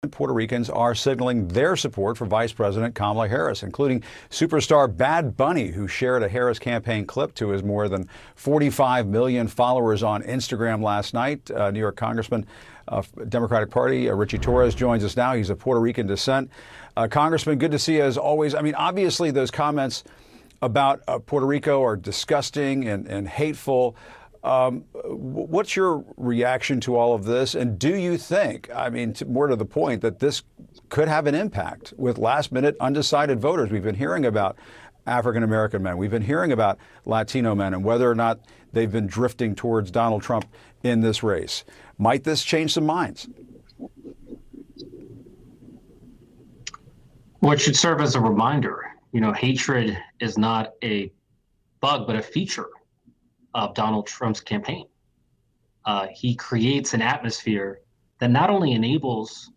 Puerto Ricans are signaling their support for Vice President Kamala Harris, including superstar Bad Bunny, who shared a Harris campaign clip to his more than 45 million followers on Instagram last night. New York Congressman, Democratic Party, Ritchie Torres joins us now. He's of Puerto Rican descent. Congressman, good to see you as always. I mean, obviously those comments about Puerto Rico are disgusting and hateful. What's your reaction to all of this? And do you think, I mean, more to the point, that this could have an impact with last-minute undecided voters? We've been hearing about African-American men. We've been hearing about Latino men and whether or not they've been drifting towards Donald Trump in this race. Might this change some minds? Well, it should serve as a reminder. You know, hatred is not a bug, but a feature of Donald Trump's campaign. He creates an atmosphere that not only enables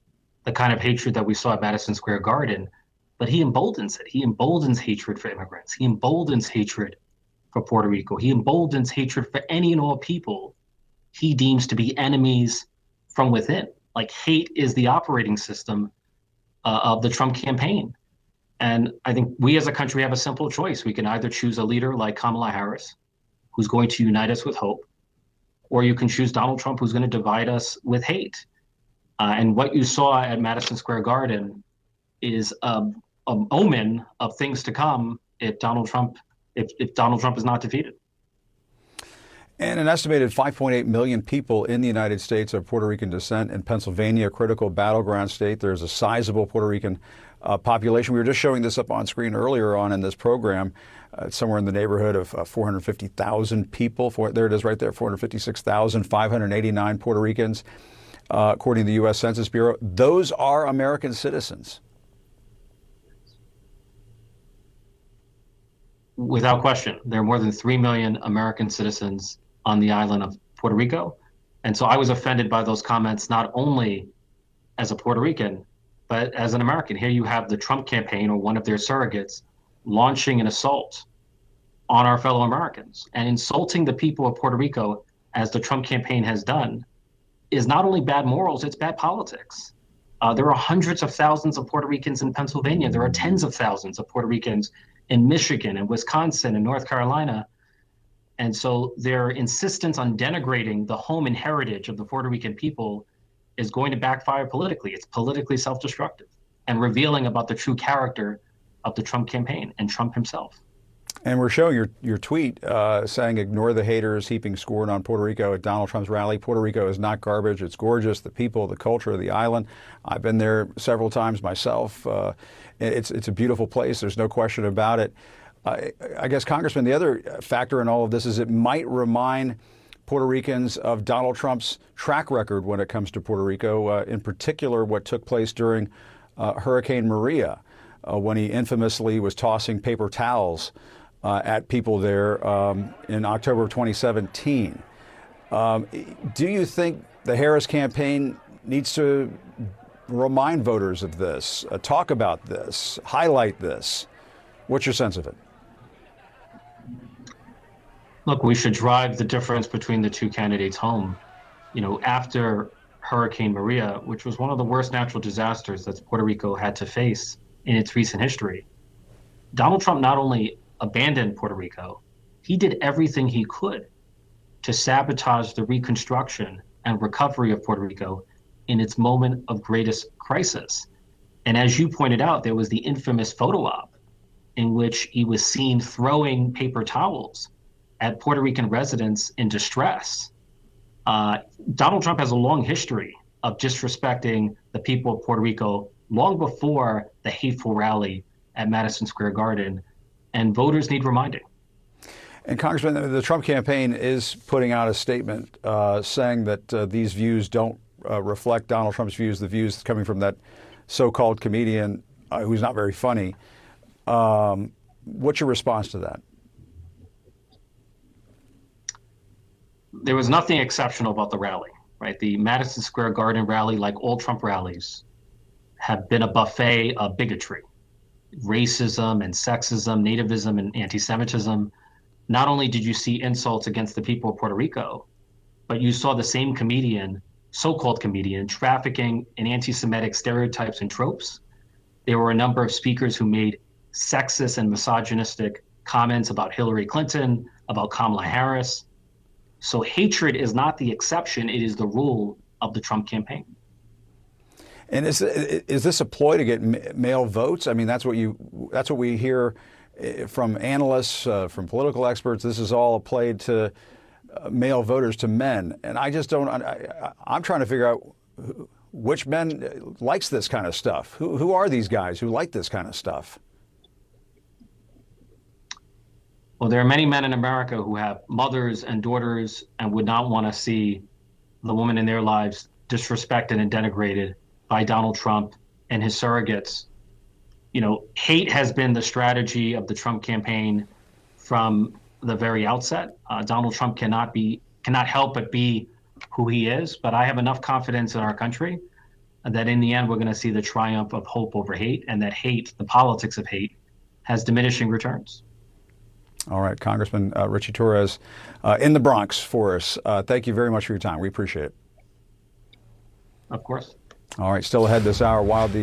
the kind of hatred that we saw at Madison Square Garden, but he emboldens it. He emboldens hatred for immigrants. He emboldens hatred for Puerto Rico. He emboldens hatred for any and all people he deems to be enemies from within. Like, hate is the operating system of the Trump campaign. And I think we as a country have a simple choice. We can either choose a leader like Kamala Harris, who's going to unite us with hope, or you can choose Donald Trump, who's going to divide us with hate. And what you saw at Madison Square Garden is an omen of things to come if Donald Trump is not defeated. And an estimated 5.8 million people in the United States of Puerto Rican descent. In Pennsylvania, a critical battleground state, there's a sizable Puerto Rican population. We were just showing this up on screen earlier on in this program. Somewhere in the neighborhood of 450,000 people. There it is right there, 456,589 Puerto Ricans, according to the U.S. Census Bureau. Those are American citizens. Without question. There are more than 3 million American citizens on the island of Puerto Rico. And so I was offended by those comments, not only as a Puerto Rican, but as an American. Here you have the Trump campaign, or one of their surrogates, launching an assault on our fellow Americans. And insulting the people of Puerto Rico, as the Trump campaign has done, is not only bad morals, it's bad politics. There are hundreds of thousands of Puerto Ricans in Pennsylvania. There are tens of thousands of Puerto Ricans in Michigan and Wisconsin and North Carolina. And so their insistence on denigrating the home and heritage of the Puerto Rican people is going to backfire politically. It's politically self-destructive and revealing about the true character of the Trump campaign and Trump himself. And we're showing your tweet saying, ignore the haters, heaping scorn on Puerto Rico at Donald Trump's rally. Puerto Rico is not garbage. It's gorgeous. The people, the culture of the island. I've been there several times myself. It's a beautiful place. There's no question about it. I guess, Congressman, the other factor in all of this is it might remind Puerto Ricans of Donald Trump's track record when it comes to Puerto Rico, in particular what took place during Hurricane Maria, when he infamously was tossing paper towels at people there in October of 2017. Do you think the Harris campaign needs to remind voters of this, talk about this, highlight this? What's your sense of it? Look, we should drive the difference between the two candidates home. You know, after Hurricane Maria, which was one of the worst natural disasters that Puerto Rico had to face in its recent history, Donald Trump not only abandoned Puerto Rico, he did everything he could to sabotage the reconstruction and recovery of Puerto Rico in its moment of greatest crisis. And as you pointed out, there was the infamous photo op in which he was seen throwing paper towels at Puerto Rican residents in distress. Donald Trump has a long history of disrespecting the people of Puerto Rico long before the hateful rally at Madison Square Garden, and voters need reminding. And Congressman, the Trump campaign is putting out a statement saying that these views don't reflect Donald Trump's views, the views coming from that so-called comedian who's not very funny. What's your response to that? There was nothing exceptional about the rally, right? The Madison Square Garden rally, like all Trump rallies, have been a buffet of bigotry, racism and sexism, nativism and anti-Semitism. Not only did you see insults against the people of Puerto Rico, but you saw the same comedian so-called comedian, trafficking in anti-Semitic stereotypes and tropes. There were a number of speakers who made sexist and misogynistic comments about Hillary Clinton, about Kamala Harris. So hatred is not the exception, it is the rule of the Trump campaign. And is this a ploy to get male votes? I mean, that's what we hear from analysts, from political experts. This is all a play to male voters, to men. And I just don't, I'm trying to figure out which men likes this kind of stuff. Who are these guys who like this kind of stuff? Well, there are many men in America who have mothers and daughters and would not want to see the woman in their lives disrespected and denigrated by Donald Trump and his surrogates. You know, hate has been the strategy of the Trump campaign from the very outset. Donald Trump cannot help but be who he is, but I have enough confidence in our country that in the end we're going to see the triumph of hope over hate, and that hate, the politics of hate, has diminishing returns. All right, Congressman Ritchie Torres in the Bronx for us. Thank you very much for your time. We appreciate it. Of course. All right, still ahead this hour, while the